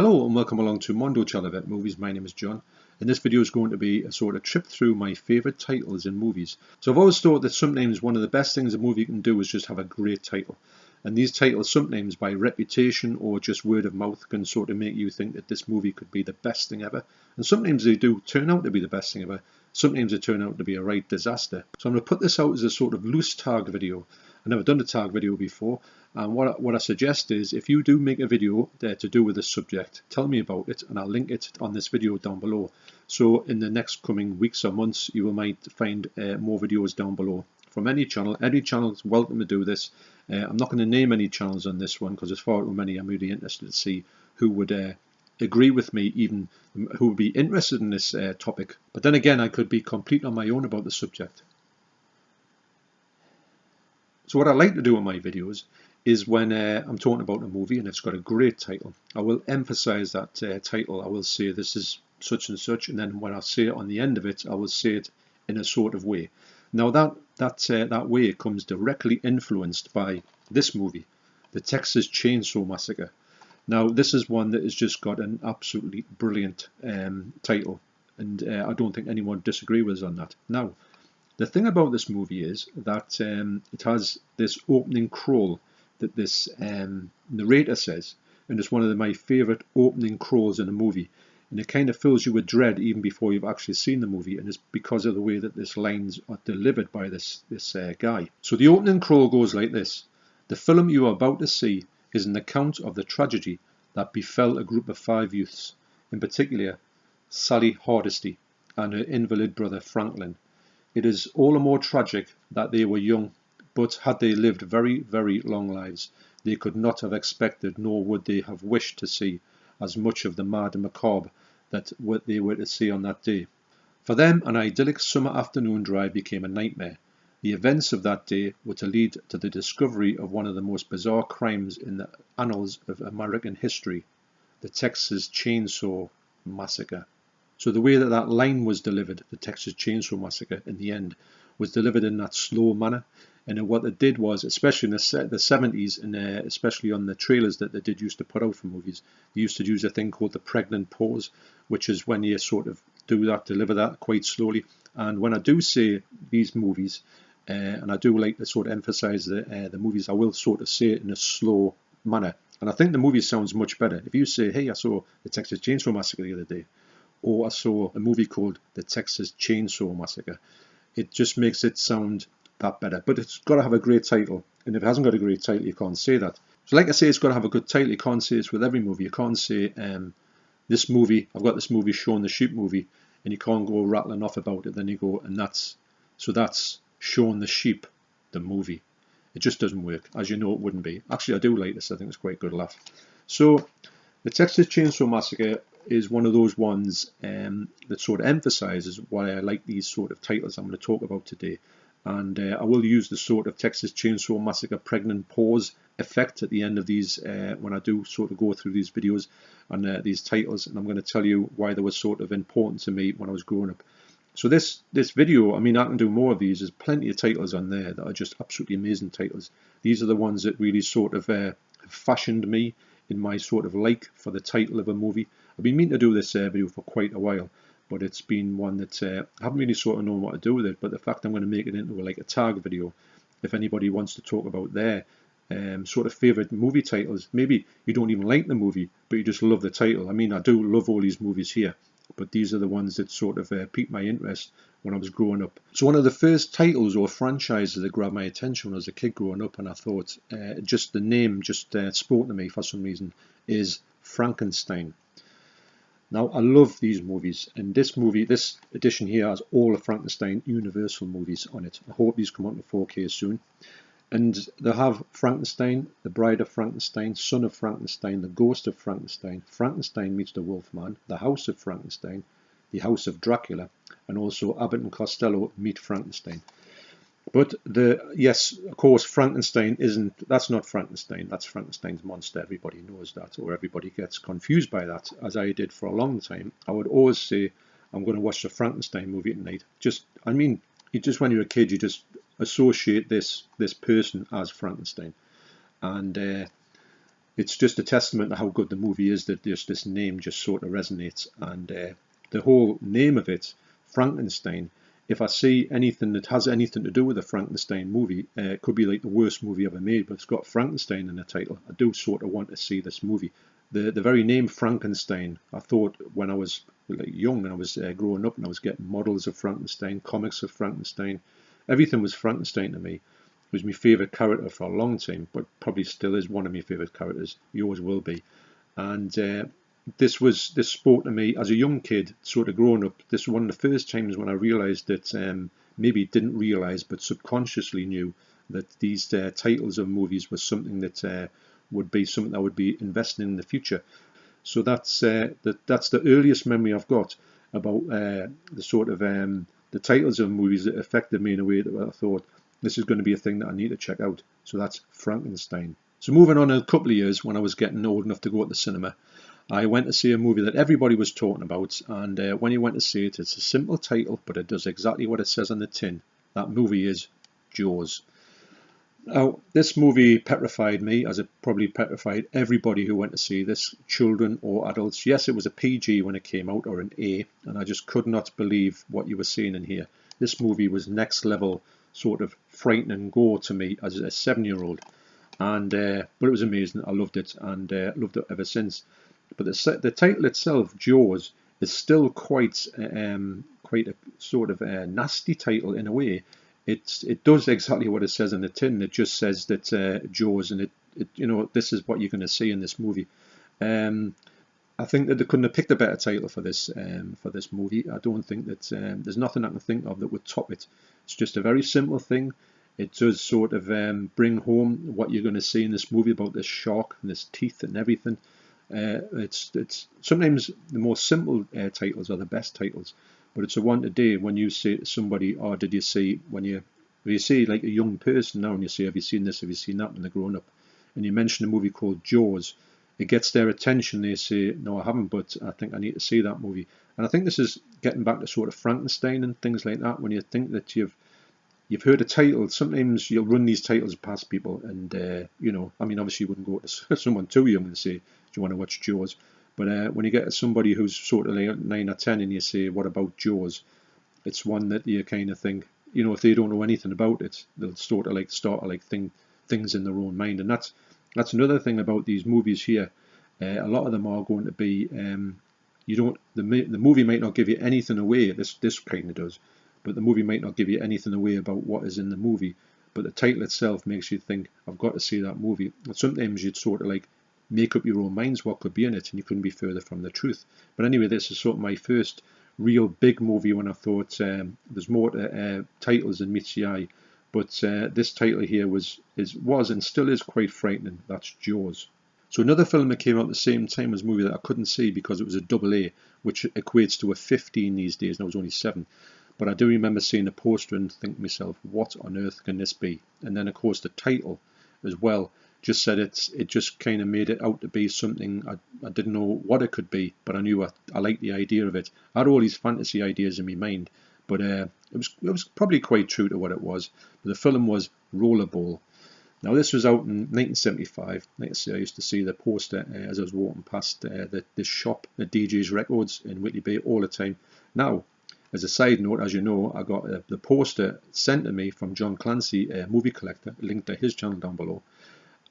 Hello and welcome along to Mondo Chelloveck Movies. My name is John, and this video is going to be a sort of trip through my favourite titles in movies. So I've always thought that sometimes one of the best things a movie can do is just have a great title. And these titles sometimes by reputation or just word of mouth can sort of make you think that this movie could be the best thing ever. And sometimes they do turn out to be the best thing ever. Sometimes they turn out to be a right disaster. So I'm going to put this out as a sort of loose tag video. I've never done a tag video before, and what I suggest is if you do make a video to do with this subject, tell me about it and I'll link it on this video down below. So in the next coming weeks or months you might find more videos down below from any channel. Any channel is welcome to do this. I'm not going to name any channels on this one because there's far too many. I'm really interested to see who would agree with me, even who would be interested in this topic. But then again, I could be complete on my own about the subject. So what I like to do in my videos is when I'm talking about a movie and it's got a great title, I will emphasize that title. I will say this is such and such, and then when I say it on the end of it, I will say it in a sort of way. Now that way comes directly influenced by this movie, the Texas Chainsaw Massacre. Now this is one that has just got an absolutely brilliant title, and I don't think anyone would disagree with us on that. Now, the thing about this movie is that it has this opening crawl that this narrator says, and it's one of my favourite opening crawls in a movie, and it kind of fills you with dread even before you've actually seen the movie, and it's because of the way that these lines are delivered by this guy. So the opening crawl goes like this: "The film you are about to see is an account of the tragedy that befell a group of 5 youths, in particular Sally Hardesty and her invalid brother Franklin. It is all the more tragic that they were young, but had they lived very, very long lives, they could not have expected, nor would they have wished to see, as much of the mad and macabre that what they were to see on that day. For them, an idyllic summer afternoon drive became a nightmare. The events of that day were to lead to the discovery of one of the most bizarre crimes in the annals of American history, the Texas Chainsaw Massacre." So the way that line was delivered, the Texas Chainsaw Massacre, in the end, was delivered in that slow manner. And what they did was, especially in the 70s, and especially on the trailers that they did used to put out for movies, they used to use a thing called the pregnant pause, which is when you sort of deliver that quite slowly. And when I do say these movies, and I do like to sort of emphasize the movies, I will sort of say it in a slow manner. And I think the movie sounds much better. If you say, "Hey, I saw the Texas Chainsaw Massacre the other day," or "I saw a movie called the Texas Chainsaw Massacre," it just makes it sound that better. But it's got to have a great title, and if it hasn't got a great title, you can't say that. So like I say, it's got to have a good title. You can't say it's with every movie. You can't say this movie, I've got this movie, Shaun the Sheep movie, and you can't go rattling off about it. Then you go, and that's Shaun the Sheep, the movie. It just doesn't work. As you know, it wouldn't be. Actually, I do like this. I think it's quite a good laugh. So the Texas Chainsaw Massacre is one of those ones that sort of emphasizes why I like these sort of titles I'm going to talk about today. And I will use the sort of Texas Chainsaw Massacre pregnant pause effect at the end of these when I do sort of go through these videos and these titles, and I'm going to tell you why they were sort of important to me when I was growing up. So this video, I mean, I can do more of these. There's plenty of titles on there that are just absolutely amazing titles. These are the ones that really sort of fashioned me in my sort of like for the title of a movie. I've been meaning to do this video for quite a while, but it's been one that I haven't really sort of known what to do with it. But the fact I'm going to make it into like a tag video, if anybody wants to talk about their sort of favourite movie titles, maybe you don't even like the movie, but you just love the title. I mean, I do love all these movies here, but these are the ones that sort of piqued my interest when I was growing up. So one of the first titles or franchises that grabbed my attention when I was a kid growing up, and I thought just the name just spoke to me for some reason, is Frankenstein. Now, I love these movies, and this edition here has all the Frankenstein Universal movies on it. I hope these come out in 4K soon. And they have Frankenstein, the Bride of Frankenstein, Son of Frankenstein, the Ghost of Frankenstein, Frankenstein meets the Wolfman, the House of Frankenstein, the House of Dracula, and also Abbott and Costello meet Frankenstein. But yes, of course, Frankenstein that's not Frankenstein, that's Frankenstein's monster. Everybody knows that, or everybody gets confused by that, as I did for a long time. I would always say, I'm going to watch the Frankenstein movie tonight. I mean, just when you're a kid, you just associate this person as Frankenstein. And it's just a testament to how good the movie is that just this name just sort of resonates. And the whole name of it, Frankenstein, if I see anything that has anything to do with the Frankenstein movie, it could be like the worst movie ever made, but it's got Frankenstein in the title. I do sort of want to see this movie. The very name Frankenstein, I thought when I was like young and I was growing up and I was getting models of Frankenstein, comics of Frankenstein, everything was Frankenstein to me. It was my favourite character for a long time, but probably still is one of my favourite characters. He always will be. And this spoke to me as a young kid, sort of growing up. This was one of the first times when I realised that maybe didn't realise, but subconsciously knew that these titles of movies was something that would be something I would be investing in the future. So that's the earliest memory I've got about the sort of the titles of movies that affected me in a way that I thought this is going to be a thing that I need to check out. So that's Frankenstein. So moving on a couple of years, when I was getting old enough to go to the cinema, I went to see a movie that everybody was talking about, and when you went to see it, it's a simple title, but it does exactly what it says on the tin. That movie is Jaws. Now, this movie petrified me, as it probably petrified everybody who went to see this, children or adults. Yes, it was a PG when it came out, or an A, and I just could not believe what you were seeing in here. This movie was next level, sort of frightening gore to me as a 7-year-old, and but it was amazing. I loved it, and loved it ever since. But the title itself, Jaws, is still quite a sort of a nasty title in a way. It does exactly what it says in the tin. It just says that Jaws, and it this is what you're going to see in this movie. I think that they couldn't have picked a better title for this movie. I don't think that there's nothing I can think of that would top it. It's just a very simple thing. It does sort of bring home what you're going to see in this movie about this shark and this teeth and everything. It's sometimes the most simple titles are the best titles, but it's a one today when you say to somebody, "Oh, did you see?" When you see like a young person now and you say, "Have you seen this? Have you seen that?" when they're growing up, and you mention a movie called Jaws, it gets their attention. They say, "No, I haven't, but I think I need to see that movie." And I think this is getting back to sort of Frankenstein and things like that. When you think that you've heard a title, sometimes you'll run these titles past people, and I mean, obviously you wouldn't go to someone too young and say, "Do you want to watch Jaws?" But when you get to somebody who's sort of like 9 or 10 and you say, "What about Jaws?" it's one that you kind of think, if they don't know anything about it, they'll sort of like start to like think things in their own mind. And that's another thing about these movies here. A lot of them are going to be the movie might not give you anything away. This kind of does, but the movie might not give you anything away about what is in the movie. But the title itself makes you think, "I've got to see that movie." And sometimes you'd sort of like make up your own minds what could be in it, and you couldn't be further from the truth. But anyway, this is sort of my first real big movie when I thought there's more to titles than meets the eye. But this title here was and still is quite frightening. That's Jaws. So another film that came out at the same time as a movie that I couldn't see because it was a double A, which equates to a 15 these days, and I was only 7. But I do remember seeing the poster and thinking to myself, what on earth can this be? And then, of course, the title as well just said it just kind of made it out to be something I didn't know what it could be, but I knew I liked the idea of it. I had all these fantasy ideas in my mind, but it was probably quite true to what it was. But the film was Rollerball. Now, this was out in 1975. Like I say, I used to see the poster as I was walking past this shop, the DJ's Records in Whitley Bay, all the time. Now, as a side note, as you know, I got the poster sent to me from John Clancy, a movie collector, linked to his channel down below.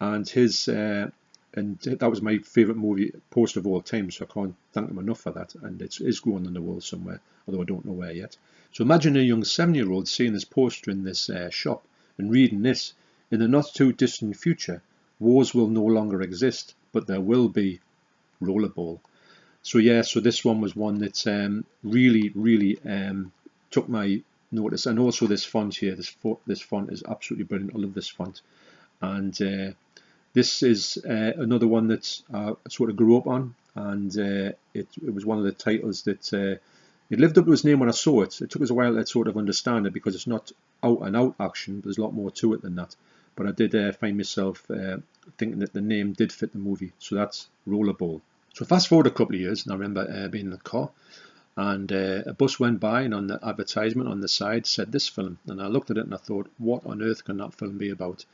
And that was my favourite movie poster of all time, so I can't thank him enough for that. And it is going on the wall somewhere, although I don't know where yet. So imagine a young 7-year-old seeing this poster in this shop and reading this: "In the not too distant future, wars will no longer exist, but there will be Rollerball." So yeah, so this one was one that really took my notice. And also this font here, this font is absolutely brilliant. I love this font. And this is another one that I sort of grew up on, and it was one of the titles that it lived up to its name when I saw it. It took us a while to sort of understand it because it's not out and out action, but there's a lot more to it than that. But I did find myself thinking that the name did fit the movie, so that's Rollerball. So fast forward a couple of years, and I remember being in the car, and a bus went by, and on the advertisement on the side said this film, and I looked at it and I thought, what on earth can that film be about?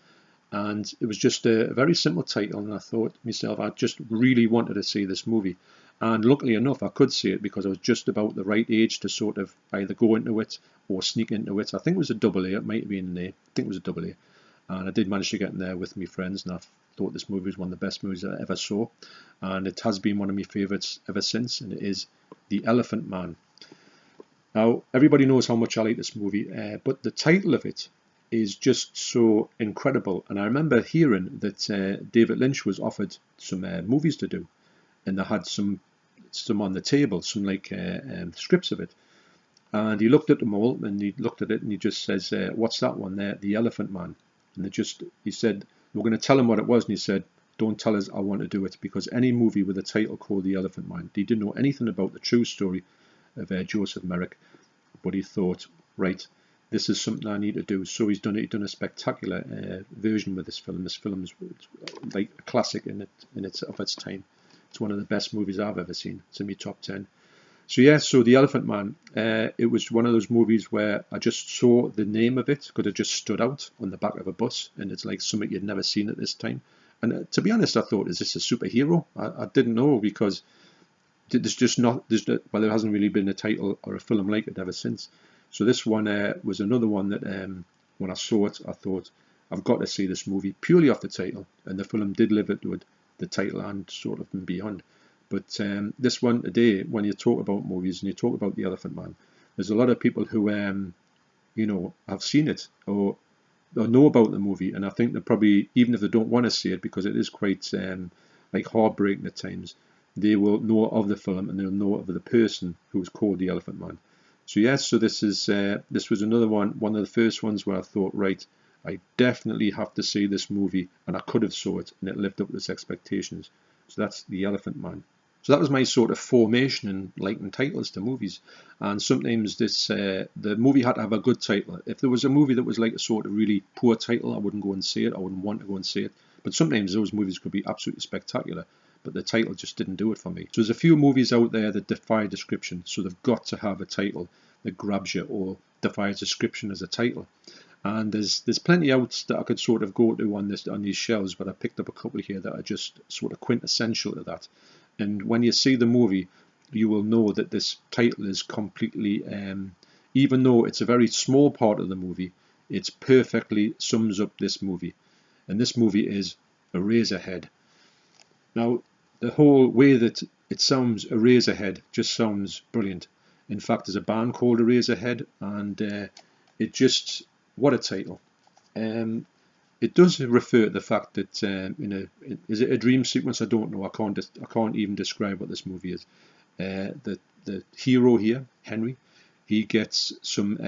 And it was just a very simple title, and I thought to myself, I just really wanted to see this movie. And luckily enough, I could see it because I was just about the right age to sort of either go into it or sneak into it. I think it was a double A, it might have been an A, I think it was a double A. And I did manage to get in there with my friends, and I thought this movie was one of the best movies I ever saw. And it has been one of my favourites ever since, and it is The Elephant Man. Now, everybody knows how much I like this movie, but the title of it is just so incredible. And I remember hearing that David Lynch was offered some movies to do, and they had some on the table, some like scripts of it. And he looked at them all, and he looked at it, and he just says, "What's that one there? The Elephant Man." And he said, "We're going to tell him what it was," and he said, "Don't tell us I want to do it, because any movie with a title called The Elephant Man," he didn't know anything about the true story of Joseph Merrick, but he thought, right, this is something I need to do. So he's done it. He's done a spectacular version with this film. This film is like a classic in its time. It's one of the best movies I've ever seen. It's in my top 10. So yeah, so The Elephant Man, it was one of those movies where I just saw the name of it because it just stood out on the back of a bus, and it's like something you'd never seen at this time. And to be honest, I thought, is this a superhero? I didn't know, because there hasn't really been a title or a film like it ever since. So this one was another one that when I saw it, I thought, I've got to see this movie purely off the title, and the film did live up to it, the title and sort of beyond. But this one today, when you talk about movies and you talk about The Elephant Man, there's a lot of people who have seen it or know about the movie, and I think they probably, even if they don't want to see it, because it is quite like heartbreaking at times, they will know of the film and they'll know of the person who's called the Elephant Man. So yes, so this was another one of the first ones where I thought, right, I definitely have to see this movie, and I could have saw it, and it lived up to its expectations. So that's The Elephant Man. So that was my sort of formation in liking titles to movies. And sometimes the movie had to have a good title. If there was a movie that was like a sort of really poor title, I wouldn't go and see it. I wouldn't want to go and see it. But sometimes those movies could be absolutely spectacular, but the title just didn't do it for me. So there's a few movies out there that defy description, so they've got to have a title that grabs you or defies description as a title. And there's plenty out that I could sort of go to on these shelves, but I picked up a couple here that are just sort of quintessential to that. And when you see the movie, you will know that this title is completely, even though it's a very small part of the movie, it perfectly sums up this movie. And this movie is Eraserhead. Now, the whole way that it sounds, Eraserhead, just sounds brilliant. In fact, there's a band called Eraserhead, and it just, what a title. It does refer to the fact that is it a dream sequence? I don't know. I can't even describe what this movie is. The hero here, Henry, he gets some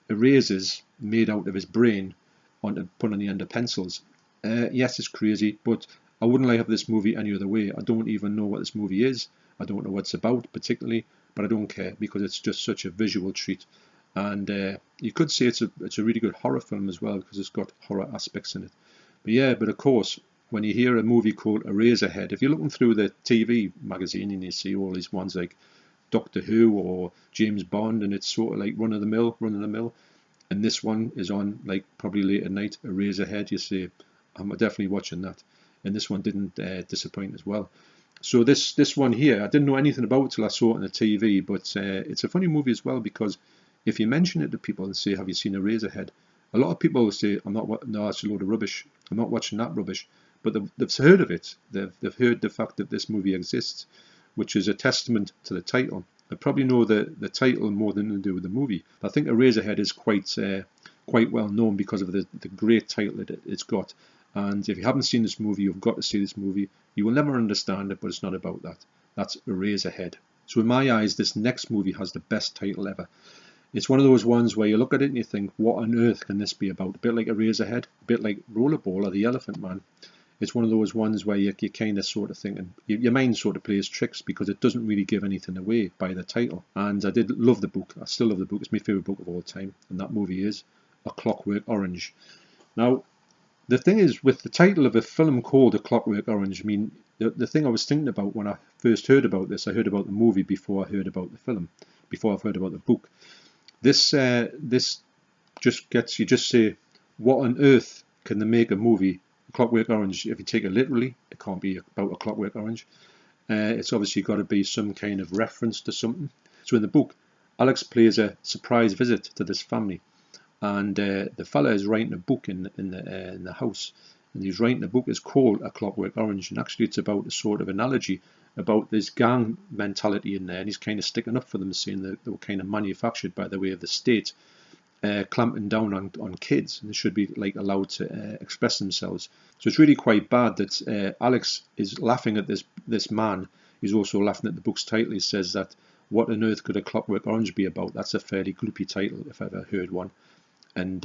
erasers made out of his brain put on the end of pencils. Yes, it's crazy, but I wouldn't like to have this movie any other way. I don't even know what this movie is. I don't know what it's about particularly, but I don't care because it's just such a visual treat. And you could say it's a really good horror film as well, because it's got horror aspects in it. But yeah, but of course, when you hear a movie called Eraserhead, if you're looking through the TV magazine and you see all these ones like Doctor Who or James Bond, and it's sort of like run of the mill, and this one is on like probably late at night, Eraserhead, you say, I'm definitely watching that. And this one didn't disappoint as well. So this one here, I didn't know anything about it till I saw it on the TV, but it's a funny movie as well, because if you mention it to people and say, have you seen Eraserhead? A lot of people will say, no, that's a load of rubbish. I'm not watching that rubbish. But they've heard of it. They've heard the fact that this movie exists, which is a testament to the title. They probably know the title more than they do with the movie. But I think Eraserhead is quite well known because of the great title that it's got. And if you haven't seen this movie, you've got to see this movie. You will never understand it, but it's not about that. That's Eraserhead. So in my eyes, this next movie has the best title ever. It's one of those ones where you look at it and you think, what on earth can this be about? A bit like Eraserhead, a bit like Rollerball or The Elephant Man. It's one of those ones where you kind of sort of thinking, your mind sort of plays tricks because it doesn't really give anything away by the title. And I did love the book. I still love the book. It's my favourite book of all time. And that movie is A Clockwork Orange. Now, the thing is, with the title of a film called A Clockwork Orange, I mean, the thing I was thinking about when I first heard about this, I heard about the movie before I heard about the film, before I've heard about the book. This just gets you just say, what on earth can they make a movie, Clockwork Orange? If you take it literally, it can't be about a Clockwork Orange. It's obviously got to be some kind of reference to something. So in the book, Alex plays a surprise visit to this family, and the fella is writing a book in the house, and he's writing a book. It's called A Clockwork Orange, and actually it's about a sort of analogy about this gang mentality in there, and he's kind of sticking up for them, saying that they were kind of manufactured by the way of the state, clamping down on kids, and they should be like allowed to express themselves. So it's really quite bad that Alex is laughing at this man. He's also laughing at the book's title. He says that, what on earth could A Clockwork Orange be about? That's a fairly gloopy title if I've ever heard one. And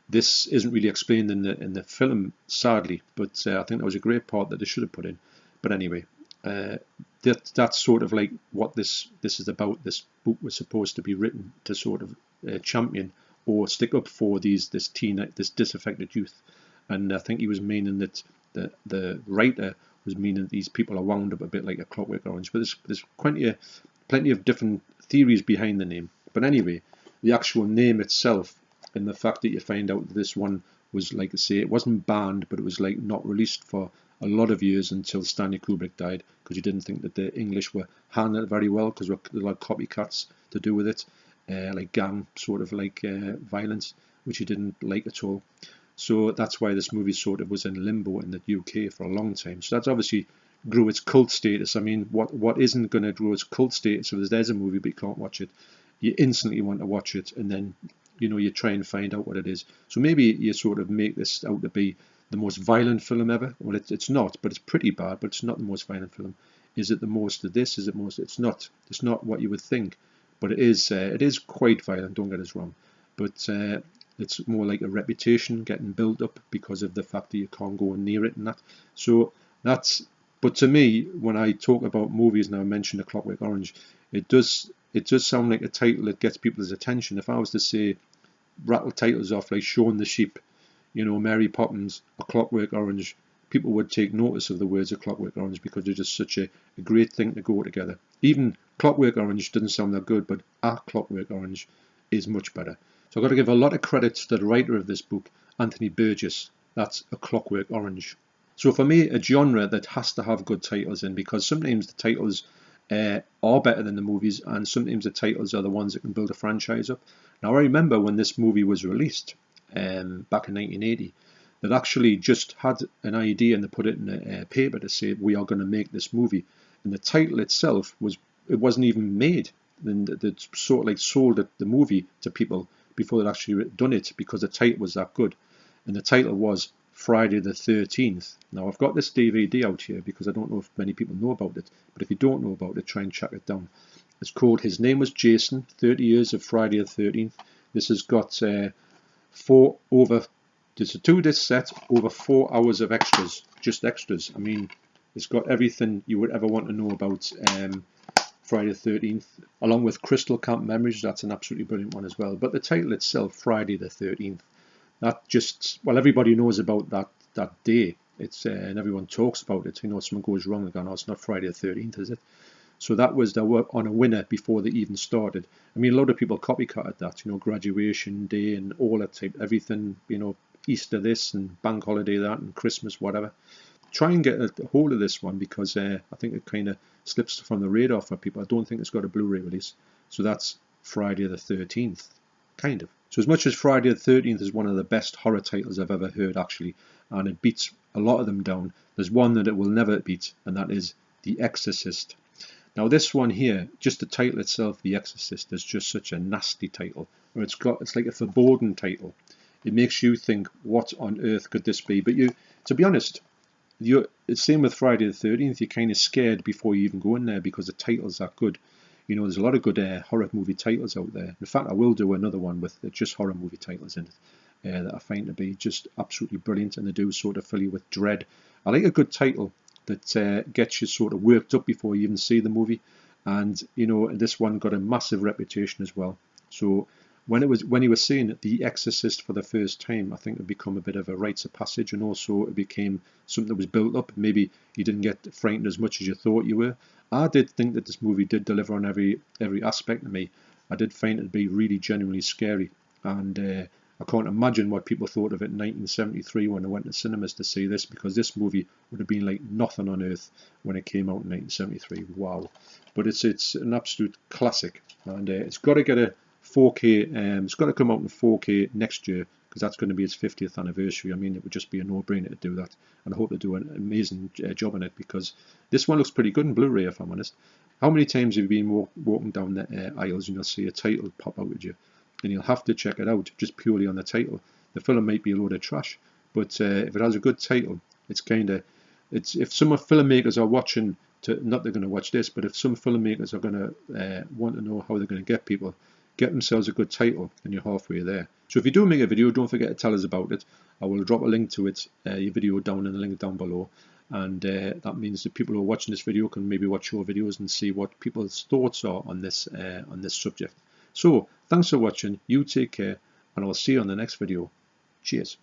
this isn't really explained in the film, sadly, but I think that was a great part that they should have put in. But anyway, that's sort of like what this is about. This book was supposed to be written to sort of champion or stick up for this disaffected youth, and I think he was meaning that the writer was meaning that these people are wound up a bit like A Clockwork Orange. But there's plenty of different theories behind the name. But anyway, the actual name itself, and the fact that you find out that this one was, like I say, it wasn't banned, but it was like not released for a lot of years until Stanley Kubrick died, because he didn't think that the English were handling it very well, because there were a lot of copycats to do with it, like gang sort of like violence, which he didn't like at all. So that's why this movie sort of was in limbo in the UK for a long time. So that's obviously grew its cult status. I mean, what isn't going to grow its cult status if there's a movie but you can't watch it? You instantly want to watch it, and then you try and find out what it is. So maybe you sort of make this out to be the most violent film ever. Well, it's not, but it's pretty bad, but it's not the most violent film. Is it the most of this? Is it most? It's not. It's not what you would think, but it is quite violent, don't get us wrong. But it's more like a reputation getting built up because of the fact that you can't go near it and that. So that's, but to me, when I talk about movies and I mention A Clockwork Orange, it does sound like a title that gets people's attention. If I was to say, rattle titles off like Shaun the Sheep, Mary Poppins, A Clockwork Orange, people would take notice of the words A Clockwork Orange, because they're just such a great thing to go together. Even Clockwork Orange doesn't sound that good, but A Clockwork Orange is much better. So I've got to give a lot of credit to the writer of this book, Anthony Burgess. That's A Clockwork Orange. So for me, a genre that has to have good titles in, because sometimes the titles are better than the movies, and sometimes the titles are the ones that can build a franchise up. Now, I remember when this movie was released back in 1980, that actually just had an idea and they put it in a paper to say, we are going to make this movie. And the title itself wasn't even made. And they sort of like sold the movie to people before they'd actually done it, because the title was that good. And the title was Friday the 13th. Now, I've got this DVD out here because I don't know if many people know about it, but if you don't know about it, try and track it down. It's called His Name Was Jason, 30 Years of Friday the 13th. This has got there's a 2-disc set, over 4 hours of extras, just extras. I mean, it's got everything you would ever want to know about Friday the 13th, along with Crystal Camp Memories. That's an absolutely brilliant one as well. But the title itself, Friday the 13th, that just, well, everybody knows about that day. It's and everyone talks about it. If something goes wrong, they go, no, it's not Friday the 13th, is it? So that was their work on a winner before they even started. I mean, a lot of people copycatted that, graduation day and all that type, everything, Easter this and bank holiday that and Christmas, whatever. Try and get a hold of this one, because I think it kind of slips from the radar for people. I don't think it's got a Blu-ray release. So that's Friday the 13th, kind of. So as much as Friday the 13th is one of the best horror titles I've ever heard, actually, and it beats a lot of them down, there's one that it will never beat, and that is The Exorcist. Now this one here, just the title itself, The Exorcist, is just such a nasty title. Where it's like a foreboding title. It makes you think, what on earth could this be? But to be honest, it's same with Friday the 13th. You're kind of scared before you even go in there, because the title's that good. There's a lot of good horror movie titles out there. In fact, I will do another one with just horror movie titles in it that I find to be just absolutely brilliant, and they do sort of fill you with dread. I like a good title that gets you sort of worked up before you even see the movie. And this one got a massive reputation as well. So when he was saying The Exorcist for the first time, I think it become a bit of a rites of passage, and also it became something that was built up. Maybe you didn't get frightened as much as you thought you were. I did think that this movie did deliver on every aspect of me. I did find it to be really genuinely scary, and I can't imagine what people thought of it in 1973 when they went to cinemas to see this, because this movie would have been like nothing on earth when it came out in 1973. Wow. But it's an absolute classic, and it's got to get a 4K. It's got to come out in 4K next year, because that's going to be its 50th anniversary. I mean, it would just be a no-brainer to do that, and I hope they do an amazing job on it, because this one looks pretty good in Blu-ray, if I'm honest. How many times have you been walking down the aisles and you'll see a title pop out at you, and you'll have to check it out just purely on the title? The film might be a load of trash, but if it has a good title, it's if some filmmakers are watching, not they're going to watch this, but if some filmmakers are going to want to know how they're going to get people, get themselves a good title, and you're halfway there. So if you do make a video, don't forget to tell us about it. I will drop a link to it, your video down in the link down below, and that means that people who are watching this video can maybe watch your videos and see what people's thoughts are on this subject. So thanks for watching, you take care, and I'll see you on the next video. Cheers.